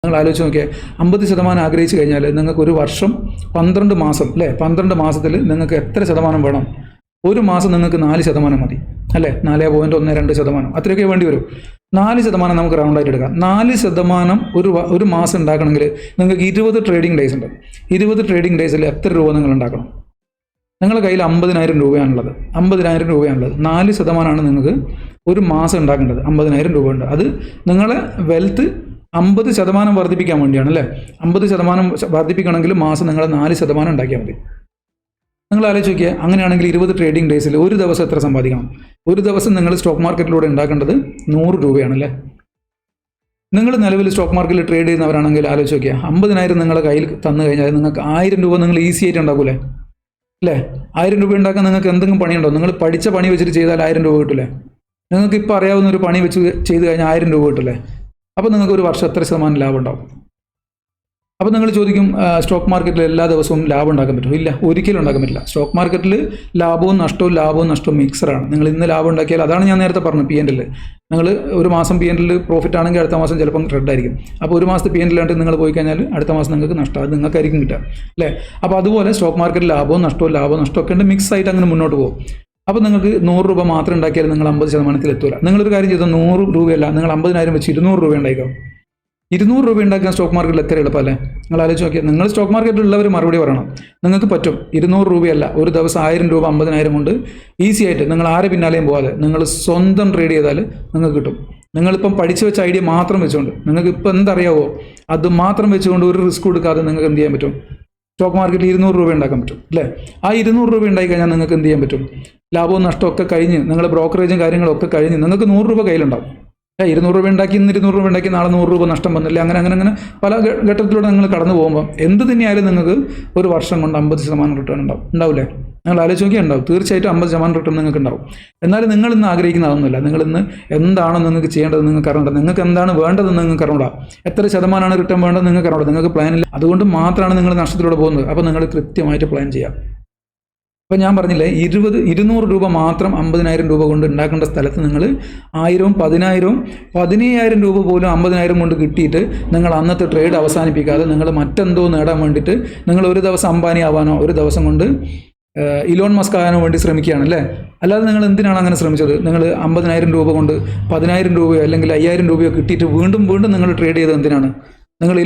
നിങ്ങൾ ആലോചിച്ച് നോക്കിയാൽ 50% ആഗ്രഹിച്ചു കഴിഞ്ഞാൽ നിങ്ങൾക്ക് ഒരു വർഷം 12 മാസം അല്ലേ, 12 മാസത്തിൽ നിങ്ങൾക്ക് എത്ര ശതമാനം വേണം? ഒരു മാസം നിങ്ങൾക്ക് 4% മതി അല്ലേ, 4.12% അത്രയൊക്കെ വേണ്ടി വരും. 4% നമുക്ക് റൗണ്ടായിട്ട് എടുക്കാം. 4% ഒരു മാസം ഉണ്ടാക്കണമെങ്കിൽ നിങ്ങൾക്ക് 20 ട്രേഡിംഗ് ഡേയ്സ് ഉണ്ട്. 20 ട്രേഡിംഗ് ഡേയ്സിൽ എത്ര രൂപ നിങ്ങൾ ഉണ്ടാക്കണം? നിങ്ങളുടെ കയ്യിൽ 50,000 രൂപയാണുള്ളത്. 50,000 രൂപയാണുള്ളത്. 4% നിങ്ങൾക്ക് ഒരു മാസം ഉണ്ടാക്കേണ്ടത്. 50,000 രൂപ ഉണ്ട്. അത് നിങ്ങളെ വെൽത്ത് 50% വർദ്ധിപ്പിക്കാൻ വേണ്ടിയാണ് അല്ലേ. 50% വർദ്ധിപ്പിക്കണമെങ്കിൽ മാസം നിങ്ങൾ 4% ഉണ്ടാക്കിയാൽ മതി. നിങ്ങൾ ആലോചിച്ച് നോക്കിയാൽ അങ്ങനെയാണെങ്കിൽ 20 ട്രേഡിംഗ് ഡേയ്സിൽ ഒരു ദിവസം എത്ര സമ്പാദിക്കണം? ഒരു ദിവസം നിങ്ങൾ സ്റ്റോക്ക് മാർക്കറ്റിലൂടെ ഉണ്ടാക്കേണ്ടത് 100 രൂപയാണല്ലേ. നിങ്ങൾ നിലവിൽ സ്റ്റോക്ക് മാർക്കറ്റിൽ ട്രേഡ് ചെയ്യുന്നവരാണെങ്കിൽ ആലോചിച്ച് നോക്കിയാൽ 50,000 നിങ്ങളുടെ കയ്യിൽ തന്നു കഴിഞ്ഞാൽ നിങ്ങൾക്ക് 1000 രൂപ നിങ്ങൾ ഈസി ആയിട്ട് ഉണ്ടാക്കൂലേ അല്ലേ. 1000 രൂപ ഉണ്ടാക്കാൻ നിങ്ങൾക്ക് എന്തെങ്കിലും പണിയുണ്ടോ? നിങ്ങൾ പഠിച്ച പണി വെച്ചിട്ട് ചെയ്താൽ 1000 രൂപ കിട്ടില്ലേ. നിങ്ങൾക്ക് ഇപ്പോൾ അറിയാവുന്ന ഒരു പണി വെച്ച് ചെയ്ത് കഴിഞ്ഞാൽ 1000 രൂപ കിട്ടില്ലേ. അപ്പോൾ നിങ്ങൾക്ക് ഒരു വർഷം എത്ര ശതമാനം ലാഭം ഉണ്ടാവും? അപ്പോൾ നിങ്ങൾ ചോദിക്കും, സ്റ്റോക്ക് മാർക്കറ്റിൽ എല്ലാ ദിവസവും ലാഭം ഉണ്ടാക്കാൻ പറ്റും? ഇല്ല, ഒരിക്കലും ഉണ്ടാക്കാൻ പറ്റില്ല. സ്റ്റോക്ക് മാർക്കറ്റിൽ ലാഭവും നഷ്ടവും മിക്സറാണ്. നിങ്ങൾ ഇന്ന് ലാഭം ഉണ്ടാക്കിയാൽ, അതാണ് ഞാൻ നേരത്തെ പറഞ്ഞു, P&L. നിങ്ങൾ ഒരു മാസം P&L പ്രോഫിറ്റ് ആണെങ്കിൽ അടുത്ത മാസം ചിലപ്പം റെഡ് ആയിരിക്കും. അപ്പോൾ ഒരു മാസത്തെ P&L ആയിട്ട് നിങ്ങൾ പോയി കഴിഞ്ഞാൽ അടുത്ത മാസം നിങ്ങൾക്ക് നഷ്ടം, അത് നിങ്ങൾക്കായിരിക്കും കിട്ടുക അല്ലേ. അപ്പോൾ അതുപോലെ സ്റ്റോക്ക് മാർക്കറ്റിൽ ലാഭവും നഷ്ടവും ഒക്കെ ഉണ്ട്, മിക്സ് ആയിട്ട് അങ്ങനെ മുന്നോട്ട് പോകും. അപ്പോൾ നിങ്ങൾക്ക് 100 രൂപ മാത്രം ഉണ്ടാക്കിയാൽ നിങ്ങൾ 50% എത്തൂല. നിങ്ങളൊരു കാര്യം ചെയ്താൽ 100 രൂപയല്ല, നിങ്ങൾ 50,000 വെച്ച് 200 രൂപ ഉണ്ടായിക്കോ. 200 രൂപ ഉണ്ടാക്കാൻ സ്റ്റോക്ക് മാർക്കറ്റിൽ എത്ര എളുപ്പമല്ലേ. നിങ്ങൾ ആലോചിച്ച് നോക്കിയാൽ, നിങ്ങൾ സ്റ്റോക്ക് മാർക്കറ്റിലുള്ളവർ മറുപടി പറയണം. നിങ്ങൾക്ക് പറ്റും. 200 രൂപയല്ല, ഒരു ദിവസം 1000 രൂപ 50,000 കൊണ്ട് ഈസി ആയിട്ട് നിങ്ങൾ ആരെ പിന്നാലെയും പോകാതെ നിങ്ങൾ സ്വന്തം ട്രേഡ് ചെയ്താൽ നിങ്ങൾക്ക് കിട്ടും. നിങ്ങളിപ്പം പഠിച്ചു വെച്ച ഐഡിയ മാത്രം വെച്ചുകൊണ്ട്, നിങ്ങൾക്ക് ഇപ്പം എന്തറിയാവോ അത് മാത്രം വെച്ചുകൊണ്ട് ഒരു റിസ്ക് കൊടുക്കാതെ നിങ്ങൾക്ക് എന്ത് ചെയ്യാൻ പറ്റും? സ്റ്റോക്ക് മാർക്കറ്റിൽ 200 രൂപ ഉണ്ടാക്കാൻ പറ്റും അല്ലേ. ആ 200 രൂപ ഉണ്ടായി കഴിഞ്ഞാൽ നിങ്ങൾക്ക് എന്ത് ചെയ്യാൻ പറ്റും? ലാഭവും നഷ്ടവും ഒക്കെ കഴിഞ്ഞ്, നിങ്ങളുടെ ബ്രോക്കറേജും കാര്യങ്ങളൊക്കെ കഴിഞ്ഞ് നിങ്ങൾക്ക് 100 രൂപ കയ്യിലുണ്ടാവും. 200 രൂപ ഉണ്ടാക്കി, ഇന്ന് 200 രൂപ ഉണ്ടാക്കി, നാളെ 100 രൂപ നഷ്ടം വന്നില്ല. അങ്ങനെ പല ഘട്ടത്തിലൂടെ നിങ്ങൾ കടന്നു പോകുമ്പോൾ എന്ത് തന്നെയായാലും നിങ്ങൾക്ക് ഒരു വർഷം കൊണ്ട് 50% റിട്ടേൺ ഉണ്ടാവില്ലേ. നിങ്ങൾ ആലോചിച്ച് നോക്കിയാൽ ഉണ്ടാവും. തീർച്ചയായിട്ടും 50% റിട്ടേൺ നിങ്ങൾക്ക് ഉണ്ടാവും. എന്നാലും നിങ്ങൾ ഇന്ന് ആഗ്രഹിക്കുന്ന അതൊന്നുമില്ല. നിങ്ങൾ ഇന്ന് എന്താണോ നിങ്ങൾക്ക് ചെയ്യേണ്ടത് നിങ്ങൾക്ക് അറിയണ്ട. നിങ്ങൾക്ക് എന്താണ് വേണ്ടതെന്ന് നിങ്ങൾക്ക് അറിയണ്ട. എത്ര ശതമാനമാണ് റിട്ടേൺ വേണ്ടത് നിങ്ങൾക്ക് അറിയണ്ട. നിങ്ങൾക്ക് പ്ലാനില്ല. അതുകൊണ്ട് മാത്രമാണ് നിങ്ങൾ നഷ്ടത്തിലൂടെ പോകുന്നത്. അപ്പോൾ നിങ്ങൾ കൃത്യമായിട്ട് പ്ലാൻ ചെയ്യാം. അപ്പോൾ ഞാൻ പറഞ്ഞില്ലേ, 200 രൂപ മാത്രം 50,000 രൂപ കൊണ്ട് ഉണ്ടാക്കേണ്ട സ്ഥലത്ത് നിങ്ങൾ 1000, 10,000, 15,000 രൂപ പോലും 50,000 കൊണ്ട് കിട്ടിയിട്ട് നിങ്ങൾ അന്നത്തെ ട്രേഡ് അവസാനിപ്പിക്കാതെ നിങ്ങൾ മറ്റെന്തോ നേടാൻ വേണ്ടിയിട്ട് നിങ്ങൾ ഒരു ദിവസം അംബാനി ആവാനോ ഒരു ദിവസം കൊണ്ട് ഇലോൺ മസ്ക് ആകാനോ വേണ്ടി ശ്രമിക്കുകയാണ് അല്ലേ. അല്ലാതെ നിങ്ങൾ എന്തിനാണ് അങ്ങനെ ശ്രമിച്ചത്? നിങ്ങൾ 50,000 രൂപ കൊണ്ട് 10,000 രൂപയോ അല്ലെങ്കിൽ 5,000 രൂപയോ കിട്ടിയിട്ട് വീണ്ടും നിങ്ങൾ ട്രേഡ് ചെയ്തത് എന്തിനാണ്? നിങ്ങൾ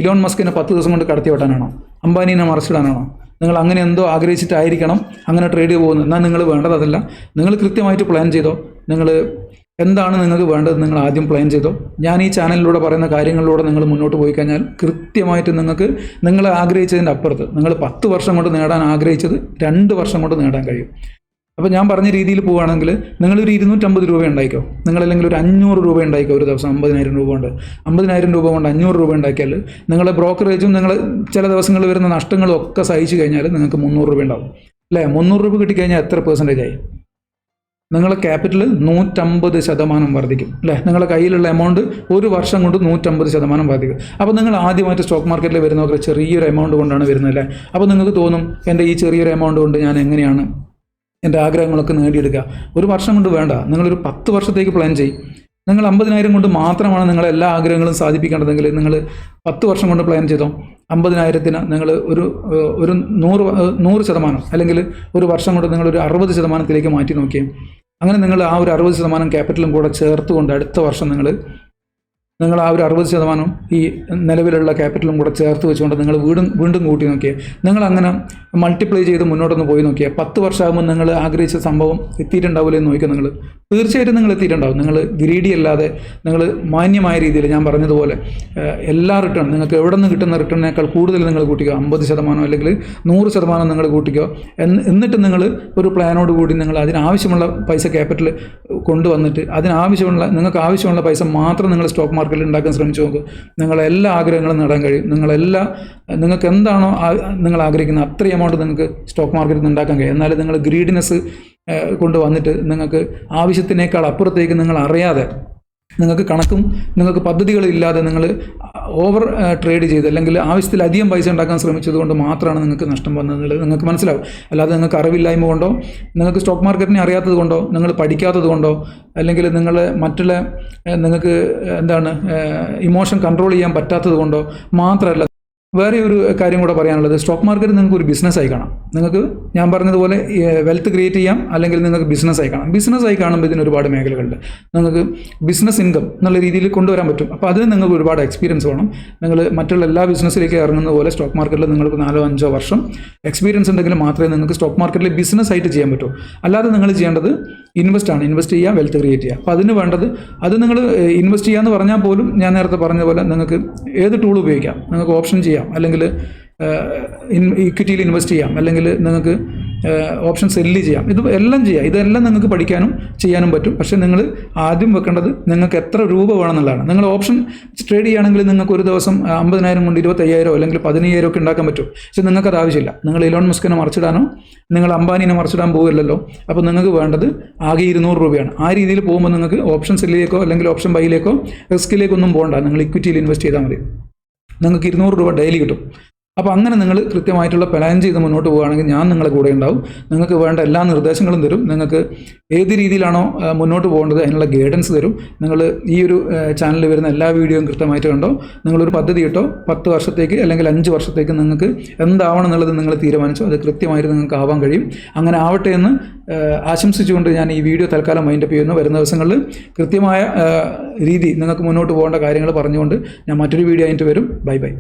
ഇലോൺ മസ്കിനെ 10 ദിവസം കൊണ്ട് കടത്തി വെട്ടാനാണോ? അംബാനീനെ മറിച്ചിടാനാണോ? നിങ്ങൾ അങ്ങനെ എന്തോ ആഗ്രഹിച്ചിട്ടായിരിക്കണം അങ്ങനെ ട്രേഡ് പോകുന്നത്. എന്നാൽ നിങ്ങൾ വേണ്ടത് അതല്ല. നിങ്ങൾ കൃത്യമായിട്ട് പ്ലാൻ ചെയ്തോ. നിങ്ങൾ എന്താണ് നിങ്ങൾക്ക് വേണ്ടത് നിങ്ങൾ ആദ്യം പ്ലാൻ ചെയ്തോ. ഞാൻ ഈ ചാനലിലൂടെ പറയുന്ന കാര്യങ്ങളിലൂടെ നിങ്ങൾ മുന്നോട്ട് പോയി കഴിഞ്ഞാൽ കൃത്യമായിട്ട് നിങ്ങൾക്ക് നിങ്ങൾ ആഗ്രഹിച്ചതിൻ്റെ അപ്പുറത്ത് നിങ്ങൾ 10 വർഷം കൊണ്ട് നേടാൻ ആഗ്രഹിച്ചത് 2 വർഷം കൊണ്ട് നേടാൻ കഴിയും. അപ്പോൾ ഞാൻ പറഞ്ഞ രീതിയിൽ പോവുകയാണെങ്കിൽ നിങ്ങളൊരു 250 രൂപ ഉണ്ടായിക്കോ. നിങ്ങളല്ലെങ്കിൽ ഒരു 500 രൂപ ഉണ്ടായിക്കോ. ഒരു ദിവസം 50,000 രൂപ കൊണ്ട് 50,000 രൂപ കൊണ്ട് 500 രൂപ ഉണ്ടാക്കിയാൽ നിങ്ങളുടെ ബ്രോക്കറേജും നിങ്ങൾ ചില ദിവസങ്ങളിൽ വരുന്ന നഷ്ടങ്ങളും ഒക്കെ സഹിച്ചു കഴിഞ്ഞാൽ നിങ്ങൾക്ക് 300 രൂപ ഉണ്ടാവും അല്ലേ. 300 രൂപ കിട്ടിക്കഴിഞ്ഞാൽ എത്ര % ആയി? നിങ്ങളുടെ ക്യാപിറ്റൽ 150% വർദ്ധിക്കും അല്ലേ. നിങ്ങളുടെ കയ്യിലുള്ള എമൗണ്ട് ഒരു വർഷം കൊണ്ട് 150% വർദ്ധിക്കും. അപ്പോൾ നിങ്ങൾ ആദ്യമായിട്ട് സ്റ്റോക്ക് മാർക്കറ്റിൽ വരുന്നവർക്ക് ചെറിയൊരു എമൗണ്ട് കൊണ്ടാണ് വരുന്നത് അല്ലേ. അപ്പോൾ നിങ്ങൾക്ക് തോന്നും, എൻ്റെ ഈ ചെറിയൊരു എമൗണ്ട് കൊണ്ട് ഞാൻ എങ്ങനെയാണ് എൻ്റെ ആഗ്രഹങ്ങളൊക്കെ നേടിയെടുക്കുക? ഒരു വർഷം കൊണ്ട് വേണ്ട, നിങ്ങളൊരു 10 വർഷത്തേക്ക് പ്ലാൻ ചെയ്യും. നിങ്ങൾ 50,000 കൊണ്ട് മാത്രമാണ് നിങ്ങളെ എല്ലാ ആഗ്രഹങ്ങളും സാധിപ്പിക്കേണ്ടതെങ്കിൽ നിങ്ങൾ 10 വർഷം കൊണ്ട് പ്ലാൻ ചെയ്തോ. 50,000-ന് നിങ്ങൾ ഒരു 100% അല്ലെങ്കിൽ ഒരു വർഷം കൊണ്ട് നിങ്ങളൊരു 60%-ത്തിലേക്ക് മാറ്റി നോക്കിയും അങ്ങനെ നിങ്ങൾ ആ ഒരു 60% ക്യാപിറ്റലും കൂടെ ചേർത്തുകൊണ്ട് അടുത്ത വർഷം നിങ്ങൾ ആ ഒരു 60% ഈ നിലവിലുള്ള ക്യാപിറ്റലും കൂടെ ചേർത്ത് വെച്ചുകൊണ്ട് നിങ്ങൾ വീണ്ടും കൂട്ടി നോക്കിയാൽ നിങ്ങൾ അങ്ങനെ മൾട്ടിപ്ലൈ ചെയ്ത് മുന്നോട്ടൊന്ന് പോയി നോക്കിയാൽ 10 വർഷമാകുമ്പോൾ നിങ്ങൾ ആഗ്രഹിച്ച സംഭവം എത്തിയിട്ടുണ്ടാവില്ല എന്ന് നോക്കിയാൽ നിങ്ങൾ തീർച്ചയായിട്ടും നിങ്ങൾ എത്തിയിട്ടുണ്ടാവും. നിങ്ങൾ ഗ്രീഡി അല്ലാതെ നിങ്ങൾ മാന്യമായ രീതിയിൽ ഞാൻ പറഞ്ഞതുപോലെ എല്ലാ റിട്ടേൺ നിങ്ങൾക്ക് എവിടെ നിന്ന് കിട്ടുന്ന റിട്ടേണിനേക്കാൾ കൂടുതൽ നിങ്ങൾ കൂട്ടിക്കോ. 50% അല്ലെങ്കിൽ 100% നിങ്ങൾ കൂട്ടിക്കോ. എന്നിട്ട് നിങ്ങൾ ഒരു പ്ലാനോട് കൂടി നിങ്ങൾ അതിനാവശ്യമുള്ള പൈസ ക്യാപിറ്റൽ കൊണ്ടുവന്നിട്ട് നിങ്ങൾക്ക് ആവശ്യമുള്ള പൈസ മാത്രം നിങ്ങൾ സ്റ്റോക്ക് മാർക്കറ്റിൽ ഉണ്ടാക്കാൻ ശ്രമിച്ചു നോക്കുക. നിങ്ങളെല്ലാ ആഗ്രഹങ്ങളും നേടാൻ കഴിയും. നിങ്ങൾക്ക് എന്താണോ നിങ്ങൾ ആഗ്രഹിക്കുന്നത് അത്രയും എമൗണ്ട് നിങ്ങൾക്ക് സ്റ്റോക്ക് മാർക്കറ്റിൽ നിന്ന് ഉണ്ടാക്കാൻ കഴിയും. എന്നാലും നിങ്ങൾ ഗ്രീഡിനെസ് കൊണ്ടുവന്നിട്ട് നിങ്ങൾക്ക് ആവശ്യത്തിനേക്കാൾ അപ്പുറത്തേക്ക് നിങ്ങൾ അറിയാതെ നിങ്ങൾക്ക് കണക്കും നിങ്ങൾക്ക് പദ്ധതികളില്ലാതെ നിങ്ങൾ ഓവർ ട്രേഡ് ചെയ്ത് അല്ലെങ്കിൽ ആവശ്യത്തിലധികം പൈസ ഉണ്ടാക്കാൻ ശ്രമിച്ചത് കൊണ്ട് മാത്രമാണ് നിങ്ങൾക്ക് നഷ്ടം വന്നതെന്നുള്ളത് നിങ്ങൾക്ക് മനസ്സിലാവും. അല്ലാതെ നിങ്ങൾക്ക് അറിവില്ലായ്മ കൊണ്ടോ നിങ്ങൾക്ക് സ്റ്റോക്ക് മാർക്കറ്റിനെ അറിയാത്തത് കൊണ്ടോ നിങ്ങൾ പഠിക്കാത്തത് കൊണ്ടോ അല്ലെങ്കിൽ നിങ്ങൾ മറ്റുള്ള നിങ്ങൾക്ക് എന്താണ് ഇമോഷൻ കൺട്രോൾ ചെയ്യാൻ പറ്റാത്തത് കൊണ്ടോ മാത്രമല്ല. വേറെ ഒരു കാര്യം കൂടെ പറയാനുള്ളത്, സ്റ്റോക്ക് മാർക്കറ്റ് നിങ്ങൾക്ക് ഒരു ബിസിനസ്സായി കാണാം. നിങ്ങൾക്ക് ഞാൻ പറഞ്ഞതുപോലെ വെൽത്ത് ക്രിയേറ്റ് ചെയ്യാം, അല്ലെങ്കിൽ നിങ്ങൾക്ക് ബിസിനസ്സായി കാണാം. ബിസിനസ്സായി കാണുമ്പോൾ ഇതിന് ഒരുപാട് മേഖലകളുണ്ട്. നിങ്ങൾക്ക് ബിസിനസ് ഇൻകം എന്നുള്ള രീതിയിൽ കൊണ്ടുവരാൻ പറ്റും. അപ്പോൾ അതിന് നിങ്ങൾക്ക് ഒരുപാട് എക്സ്പീരിയൻസ് വേണം. നിങ്ങൾ മറ്റുള്ള എല്ലാ ബിസിനസ്സിലേക്ക് ഇറങ്ങുന്ന പോലെ സ്റ്റോക്ക് മാർക്കറ്റിൽ നിങ്ങൾക്ക് 4-5 വർഷം എക്സ്പീരിയൻസ് ഉണ്ടെങ്കിൽ മാത്രമേ നിങ്ങൾക്ക് സ്റ്റോക്ക് മാർക്കറ്റിൽ ബിസിനസ് ആയിട്ട് ചെയ്യാൻ പറ്റൂ. അല്ലാതെ നിങ്ങൾ ചെയ്യേണ്ടത് ഇൻവെസ്റ്റ് ചെയ്യുക, വെൽത്ത് ക്രിയേറ്റ് ചെയ്യുക. അപ്പോൾ അതിന് വേണ്ടത് അത് നിങ്ങൾ ഇൻവെസ്റ്റ് ചെയ്യാന്ന് പറഞ്ഞാൽ പോലും ഞാൻ നേരത്തെ പറഞ്ഞ പോലെ നിങ്ങൾക്ക് ഏത് ടൂൾ ഉപയോഗിക്കാം. നിങ്ങൾക്ക് ഓപ്ഷൻ ചെയ്യാം, അല്ലെങ്കിൽ ഇക്വിറ്റിയിൽ ഇൻവെസ്റ്റ് ചെയ്യാം, അല്ലെങ്കിൽ നിങ്ങൾക്ക് ഓപ്ഷൻ സെല്ല് ചെയ്യാം. ഇത് എല്ലാം ചെയ്യാം. ഇതെല്ലാം നിങ്ങൾക്ക് പഠിക്കാനും ചെയ്യാനും പറ്റും. പക്ഷേ നിങ്ങൾ ആദ്യം വെക്കേണ്ടത് നിങ്ങൾക്ക് എത്ര രൂപ വേണമെന്നുള്ളതാണ്. നിങ്ങൾ ഓപ്ഷൻ ട്രേഡ് ചെയ്യുകയാണെങ്കിൽ നിങ്ങൾക്ക് ഒരു ദിവസം 50,000 കൊണ്ട് 25,000 അല്ലെങ്കിൽ 15,000 ഒക്കെ ഉണ്ടാക്കാൻ പറ്റും. പക്ഷേ നിങ്ങൾക്കത് ആവശ്യമില്ല. നിങ്ങൾ ഇലോൺ മസ്കിനെ മറിച്ചിടാനോ നിങ്ങൾ അംബാനിനെ മറിച്ചിടാൻ പോകില്ലല്ലോ. അപ്പോൾ നിങ്ങൾക്ക് വേണ്ടത് ആകെ 200 രൂപയാണ്. ആ രീതിയിൽ പോകുമ്പോൾ നിങ്ങൾക്ക് ഓപ്ഷൻ സെല്ലിലേക്കോ അല്ലെങ്കിൽ ഓപ്ഷൻ ബൈയിലേക്കോ റിസ്കിലേക്കൊന്നും പോകണ്ട. നിങ്ങൾ ഇക്വിറ്റിയിൽ ഇൻവെസ്റ്റ് ചെയ്താൽ മതി. നിങ്ങൾക്ക് 200 രൂപ ഡെയിലി കിട്ടും. അപ്പോൾ അങ്ങനെ നിങ്ങൾ കൃത്യമായിട്ടുള്ള പ്ലാൻ ചെയ്ത് മുന്നോട്ട് പോവുകയാണെങ്കിൽ ഞാൻ നിങ്ങളെ കൂടെ ഉണ്ടാവും. നിങ്ങൾക്ക് വേണ്ട എല്ലാ നിർദ്ദേശങ്ങളും തരും. നിങ്ങൾക്ക് ഏത് രീതിയിലാണോ മുന്നോട്ട് പോകേണ്ടത് അതിനുള്ള ഗൈഡൻസ് തരും. നിങ്ങൾ ഈ ഒരു ചാനലിൽ വരുന്ന എല്ലാ വീഡിയോയും കൃത്യമായിട്ട് കണ്ടോ. നിങ്ങളൊരു പദ്ധതി ഇട്ടോ 10 വർഷത്തേക്ക് അല്ലെങ്കിൽ 5 വർഷത്തേക്ക് നിങ്ങൾക്ക് എന്താവണം എന്നുള്ളത് നിങ്ങൾ തീരുമാനിച്ചോ, അത് കൃത്യമായിട്ട് നിങ്ങൾക്ക് ആവാൻ കഴിയും. അങ്ങനെ ആവട്ടെ എന്ന് ആശംസിച്ചുകൊണ്ട് ഞാൻ ഈ വീഡിയോ തൽക്കാലം വൈൻഡപ്പ് ചെയ്യുന്നു. വരുന്ന ദിവസങ്ങളിൽ കൃത്യമായ രീതി നിങ്ങൾക്ക് മുന്നോട്ട് പോകേണ്ട കാര്യങ്ങൾ പറഞ്ഞുകൊണ്ട് ഞാൻ മറ്റൊരു വീഡിയോ ആയിട്ട് വരും. Bye bye.